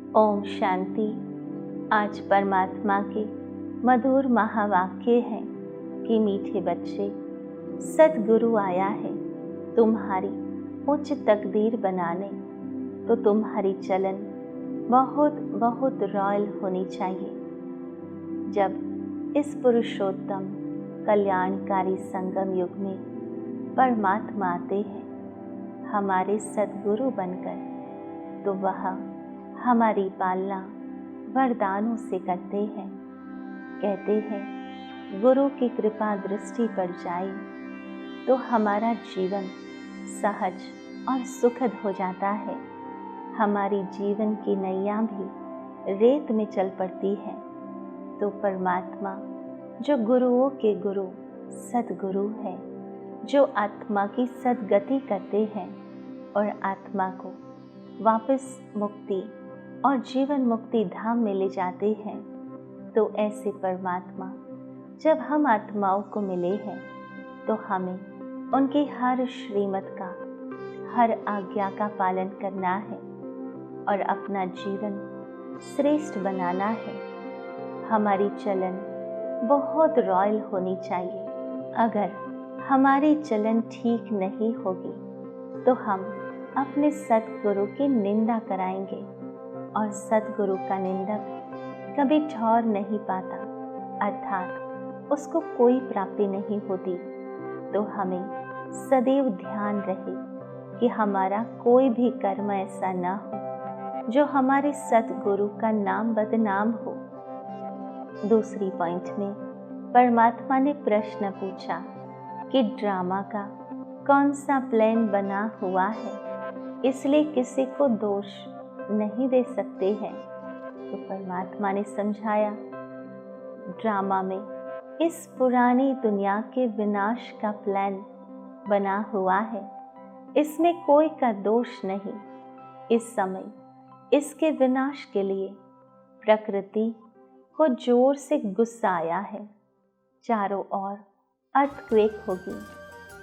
ओम शांति। आज परमात्मा के मधुर महावाक्य है कि मीठे बच्चे, सद्गुरु आया है तुम्हारी उच्च तकदीर बनाने, तो तुम्हारी चलन बहुत बहुत रॉयल होनी चाहिए। जब इस पुरुषोत्तम कल्याणकारी संगम युग में परमात्मा आते हैं हमारे सद्गुरु बनकर, तो वह हमारी पालना वरदानों से करते हैं। कहते हैं गुरु की कृपा दृष्टि पर जाए तो हमारा जीवन सहज और सुखद हो जाता है। हमारी जीवन की नैया भी रेत में चल पड़ती है। तो परमात्मा जो गुरुओं के गुरु सद्गुरु है, जो आत्मा की सद्गति करते हैं और आत्मा को वापस मुक्ति और जीवन मुक्ति धाम में ले जाते हैं, तो ऐसे परमात्मा जब हम आत्माओं को मिले हैं तो हमें उनकी हर श्रीमत का, हर आज्ञा का पालन करना है और अपना जीवन श्रेष्ठ बनाना है। हमारी चलन बहुत रॉयल होनी चाहिए। अगर हमारी चलन ठीक नहीं होगी तो हम अपने सद्गुरु की निंदा कराएंगे, और सद्गुरु का निंदक कभी ठौर नहीं पाता, अर्थात उसको कोई प्राप्ति नहीं होती। तो हमें सदैव ध्यान रहे कि हमारा कोई भी कर्म ऐसा ना हो जो हमारे सद्गुरु का नाम बदनाम हो। दूसरी पॉइंट में परमात्मा ने प्रश्न पूछा कि ड्रामा का कौन सा प्लान बना हुआ है, इसलिए किसी को दोष नहीं दे सकते हैं। तो परमात्मा ने समझाया, ड्रामा में इस पुरानी दुनिया के विनाश का प्लान बना हुआ है, इसमें कोई का दोष नहीं। इस समय इसके विनाश के लिए प्रकृति को जोर से गुस्सा आया है। चारों ओर अर्थक्वेक होगी,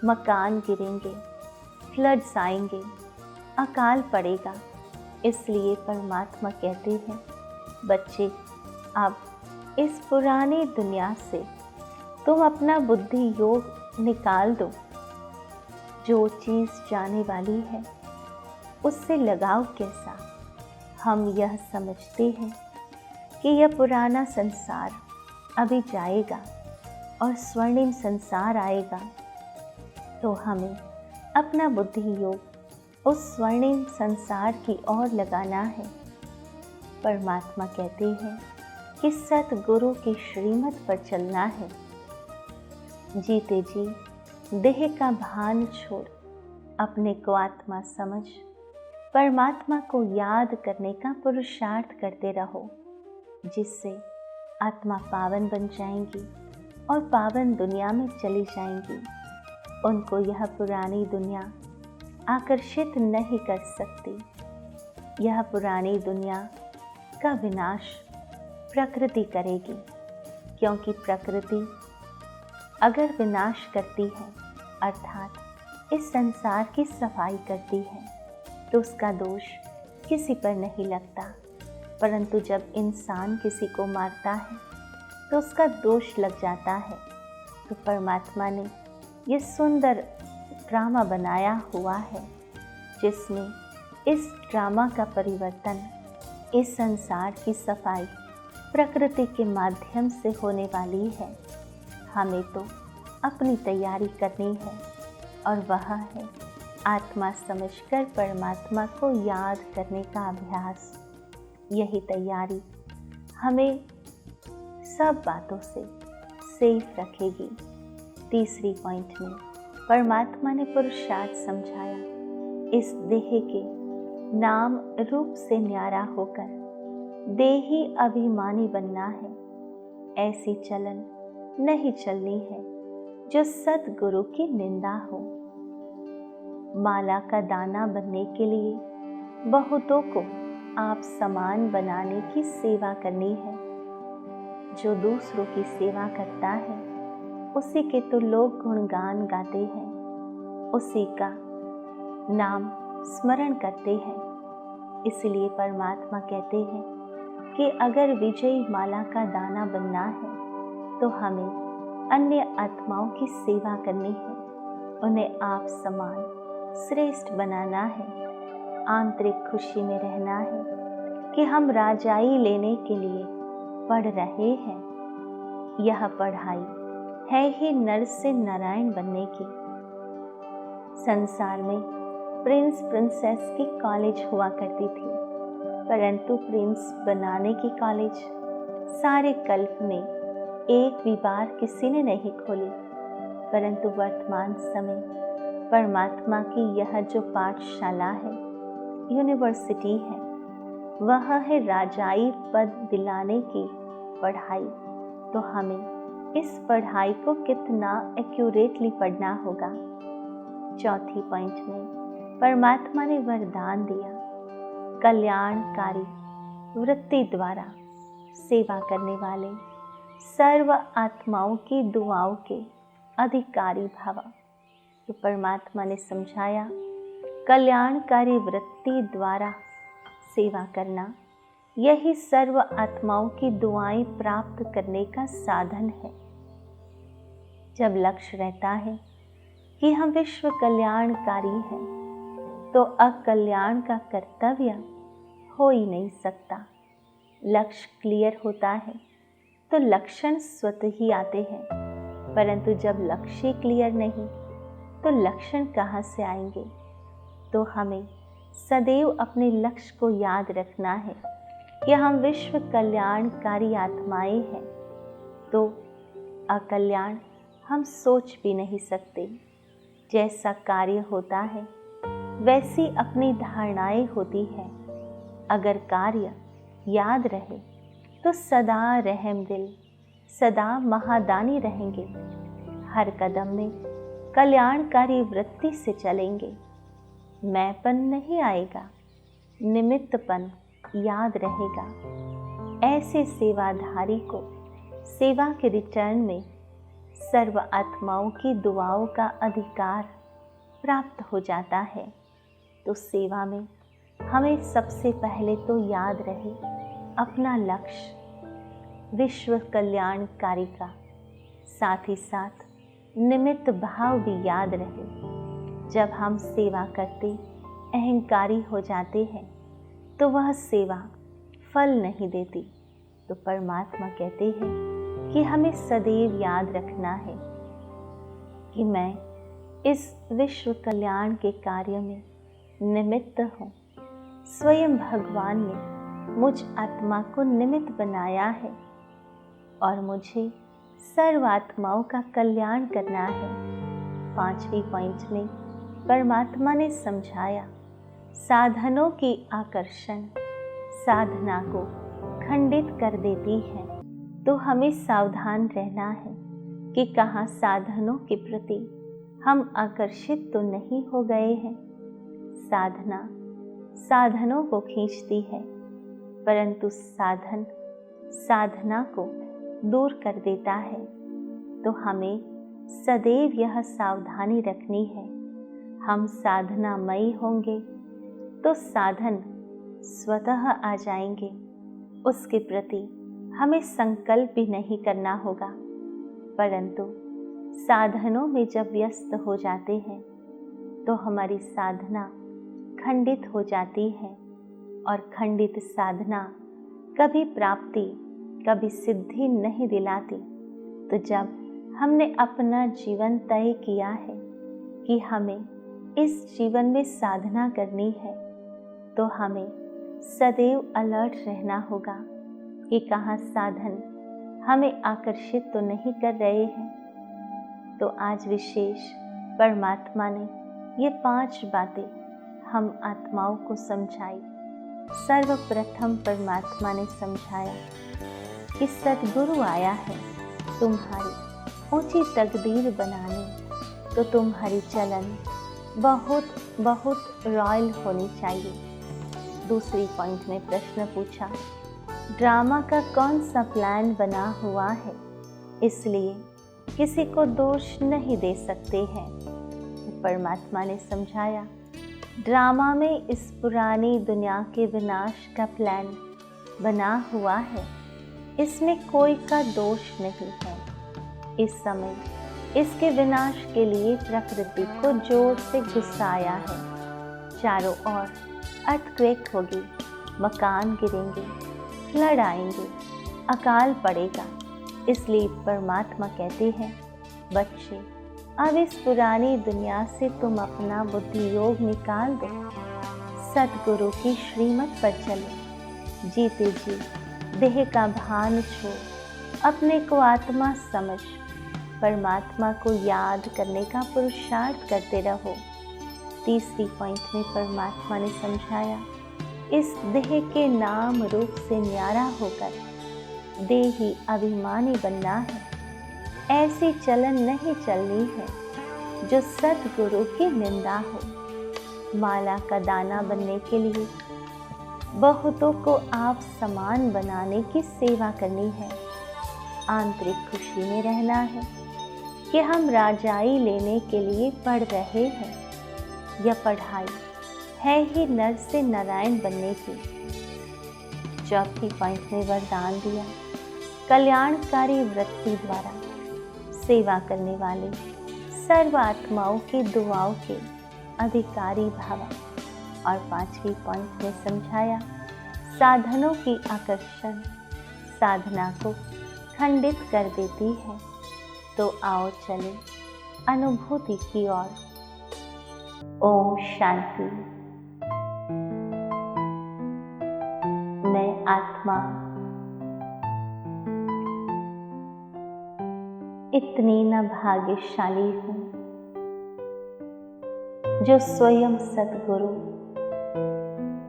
मकान गिरेंगे, फ्लड्स आएंगे, अकाल पड़ेगा। इसलिए परमात्मा कहते हैं, बच्चे अब इस पुरानी दुनिया से तुम अपना बुद्धि योग निकाल दो। जो चीज़ जाने वाली है उससे लगाव कैसा। हम यह समझते हैं कि यह पुराना संसार अभी जाएगा और स्वर्णिम संसार आएगा, तो हमें अपना बुद्धि योग उस स्वर्णिम संसार की ओर लगाना है। परमात्मा कहते हैं कि सतगुरु की श्रीमत पर चलना है। जीते जी देह का भान छोड़ अपने को आत्मा समझ परमात्मा को याद करने का पुरुषार्थ करते रहो, जिससे आत्मा पावन बन जाएंगी और पावन दुनिया में चली जाएंगी। उनको यह पुरानी दुनिया आकर्षित नहीं कर सकती। यह पुरानी दुनिया का विनाश प्रकृति करेगी, क्योंकि प्रकृति अगर विनाश करती है, अर्थात इस संसार की सफाई करती है, तो उसका दोष किसी पर नहीं लगता। परंतु जब इंसान किसी को मारता है तो उसका दोष लग जाता है। तो परमात्मा ने ये सुंदर ड्रामा बनाया हुआ है, जिसमें इस ड्रामा का परिवर्तन, इस संसार की सफाई प्रकृति के माध्यम से होने वाली है। हमें तो अपनी तैयारी करनी है, और वह है आत्मा समझकर परमात्मा को याद करने का अभ्यास। यही तैयारी हमें सब बातों से सेफ रखेगी। तीसरी पॉइंट में परमात्मा ने पुरुषार्थ समझाया, इस देह के नाम रूप से न्यारा होकर देही अभिमानी बनना है। ऐसी चलन नहीं चलनी है जो सद्गुरु की निंदा हो। माला का दाना बनने के लिए बहुतों को आप समान बनाने की सेवा करनी है। जो दूसरों की सेवा करता है उसी के तो लोग गुणगान गाते हैं, उसी का नाम स्मरण करते हैं। इसलिए परमात्मा कहते हैं कि अगर विजयी माला का दाना बनना है तो हमें अन्य आत्माओं की सेवा करनी है, उन्हें आप समान श्रेष्ठ बनाना है। आंतरिक खुशी में रहना है कि हम राजाई लेने के लिए पढ़ रहे हैं। यह पढ़ाई है ही नर से नारायण बनने की। संसार में प्रिंस प्रिंसेस की कॉलेज हुआ करती थी, परंतु प्रिंस बनाने की कॉलेज सारे कल्प में एक भी बार किसी ने नहीं खोली। परंतु वर्तमान समय परमात्मा की यह जो पाठशाला है, यूनिवर्सिटी है, वह है राजाई पद दिलाने की पढ़ाई। तो हमें इस पढ़ाई को कितना एक्यूरेटली पढ़ना होगा। चौथी पॉइंट में परमात्मा ने वरदान दिया, कल्याणकारी वृत्ति द्वारा सेवा करने वाले सर्व आत्माओं की दुआओं के अधिकारी भव। तो परमात्मा ने समझाया, कल्याणकारी वृत्ति द्वारा सेवा करना यही सर्व आत्माओं की दुआएं प्राप्त करने का साधन है। जब लक्ष्य रहता है कि हम विश्व कल्याणकारी हैं, तो अकल्याण का कर्तव्य हो ही नहीं सकता। लक्ष्य क्लियर होता है तो लक्षण स्वतः ही आते हैं, परंतु जब लक्ष्य क्लियर नहीं तो लक्षण कहाँ से आएंगे। तो हमें सदैव अपने लक्ष्य को याद रखना है कि हम विश्व कल्याणकारी आत्माएं हैं, तो अकल्याण हम सोच भी नहीं सकते। जैसा कार्य होता है वैसी अपनी धारणाएं होती है। अगर कार्य याद रहे तो सदा रहम दिल, सदा महादानी रहेंगे। हर कदम में कल्याणकारी वृत्ति से चलेंगे। मैंपन नहीं आएगा, निमित्तपन याद रहेगा। ऐसे सेवाधारी को सेवा के रिटर्न में सर्व आत्माओं की दुआओं का अधिकार प्राप्त हो जाता है। तो सेवा में हमें सबसे पहले तो याद रहे अपना लक्ष्य विश्व कल्याणकारी का, साथ ही साथ निमित्त भाव भी याद रहे। जब हम सेवा करते अहंकारी हो जाते हैं तो वह सेवा फल नहीं देती। तो परमात्मा कहते हैं कि हमें सदैव याद रखना है कि मैं इस विश्व कल्याण के कार्य में निमित्त हूँ। स्वयं भगवान ने मुझ आत्मा को निमित्त बनाया है और मुझे सर्व आत्माओं का कल्याण करना है। 5वीं पॉइंट में परमात्मा ने समझाया, साधनों की आकर्षण साधना को खंडित कर देती है। तो हमें सावधान रहना है कि कहाँ साधनों के प्रति हम आकर्षित तो नहीं हो गए हैं। साधना साधनों को खींचती है, परंतु साधन साधना को दूर कर देता है। तो हमें सदैव यह सावधानी रखनी है, हम साधनामयी होंगे तो साधन स्वतः आ जाएंगे। उसके प्रति हमें संकल्प भी नहीं करना होगा, परंतु साधनों में जब व्यस्त हो जाते हैं तो हमारी साधना खंडित हो जाती है। और खंडित साधना कभी प्राप्ति कभी सिद्धि नहीं दिलाती। तो जब हमने अपना जीवन तय किया है कि हमें इस जीवन में साधना करनी है, तो हमें सदैव अलर्ट रहना होगा कि कहाँ साधन हमें आकर्षित तो नहीं कर रहे हैं। तो आज विशेष परमात्मा ने ये 5 बातें हम आत्माओं को समझाई। सर्वप्रथम परमात्मा ने समझाया कि सद्गुरु आया है तुम्हारी ऊंची तकदीर बनाने, तो तुम्हारी चलन बहुत बहुत रॉयल होनी चाहिए। दूसरी पॉइंट में प्रश्न पूछा, ड्रामा का कौन सा प्लान बना हुआ है, इसलिए किसी को दोष नहीं दे सकते हैं। परमात्मा ने समझाया ड्रामा में इस पुरानी दुनिया के विनाश का प्लान बना हुआ है। इसमें कोई का दोष नहीं है। इस समय इसके विनाश के लिए प्रकृति को जोर से गुस्साया है। चारों ओर अर्थक्वेक होगी, मकान गिरेंगे, फ्लड आएंगे, अकाल पड़ेगा। इसलिए परमात्मा कहते हैं, बच्चे अब इस पुरानी दुनिया से तुम अपना बुद्धि योग निकाल दो, सतगुरु की श्रीमत पर चलो। जीते जी देह का भान छोड़ अपने को आत्मा समझ परमात्मा को याद करने का पुरुषार्थ करते रहो। तीसरी पॉइंट में परमात्मा ने समझाया, इस देह के नाम रूप से न्यारा होकर देही अभिमानी बनना है। ऐसी चलन नहीं चलनी है जो सतगुरु की निंदा हो। माला का दाना बनने के लिए बहुतों को आप समान बनाने की सेवा करनी है। आंतरिक खुशी में रहना है कि हम राजाई लेने के लिए पढ़ रहे हैं। यह पढ़ाई है ही नर से नारायण बनने की। चौथी पॉइंट में वरदान दिया, कल्याणकारी वृत्ति द्वारा सेवा करने वाले सर्व आत्माओं की दुआओं के अधिकारी भव। और पांचवी पॉइंट में समझाया, साधनों की आकर्षण साधना को खंडित कर देती है। तो आओ चले अनुभूति की ओर। ओम शांति। मैं आत्मा इतनी न भाग्यशाली हूँ जो स्वयं सतगुरु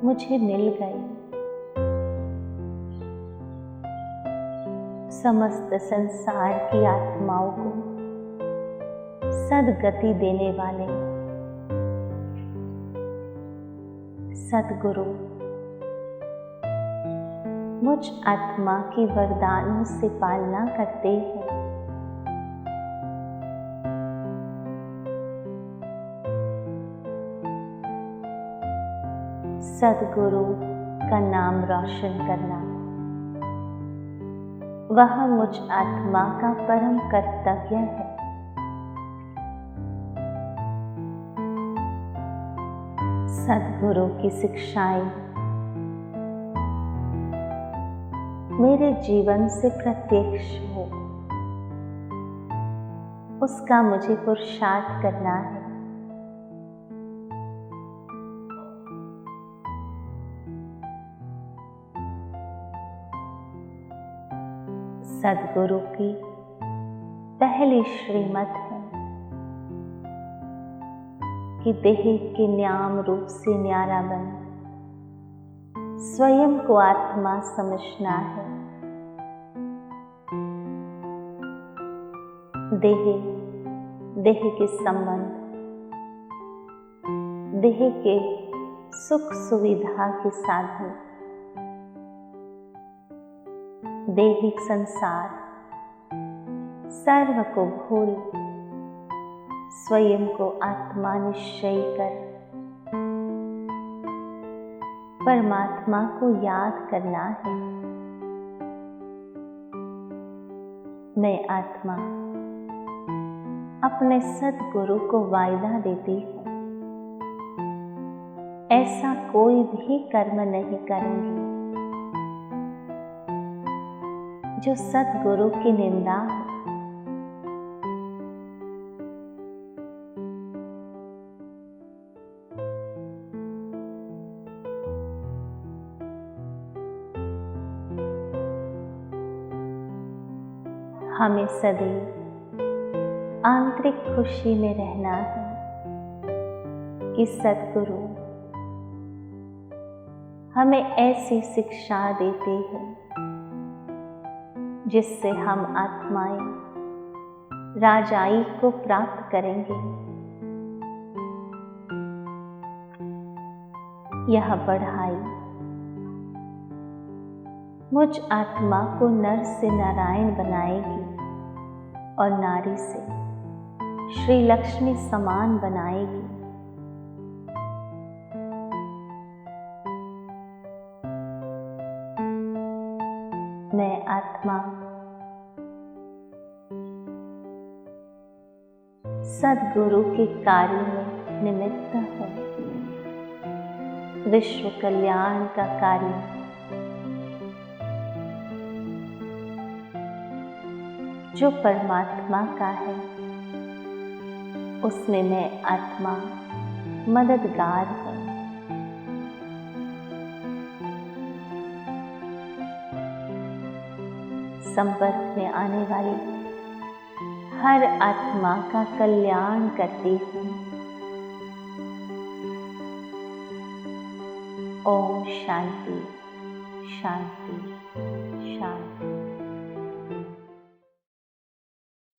मुझे मिल गए। समस्त संसार की आत्माओं को सद्गति देने वाले सतगुरु मुझ आत्मा की वरदानों से पालना करते हैं। सतगुरु का नाम रोशन करना वह मुझ आत्मा का परम कर्तव्य है। सतगुरु की शिक्षाएं मेरे जीवन से प्रत्यक्ष हो, उसका मुझे पुरुषार्थ करना है। सतगुरु की पहली श्रीमत है कि देह के न्याम रूप से न्यारा बन स्वयं को आत्मा समझना है। देह के संबंध, देह के सुख सुविधा के साधन, दैहिक संसार सर्व को भूल स्वयं को आत्मा निश्चय कर परमात्मा को याद करना है। मैं आत्मा अपने सतगुरु को वायदा देती हूँ, ऐसा कोई भी कर्म नहीं करूंगी जो सतगुरु की निंदा हो। हमें सदैव आंतरिक खुशी में रहना है कि सतगुरु हमें ऐसी शिक्षा देते हैं जिससे हम आत्माएं राजाई को प्राप्त करेंगे। यह पढ़ाई मुझ आत्मा को नर से नारायण बनाएगी और नारी से श्री लक्ष्मी समान बनाएगी। मैं आत्मा सद्गुरु के कार्य में निमित्त हूँ। विश्व कल्याण का कार्य जो परमात्मा का है, उसमें मैं आत्मा मददगार हूँ। संपर्क में आने वाली हर आत्मा का कल्याण करती हूँ। ओम शांति शांति।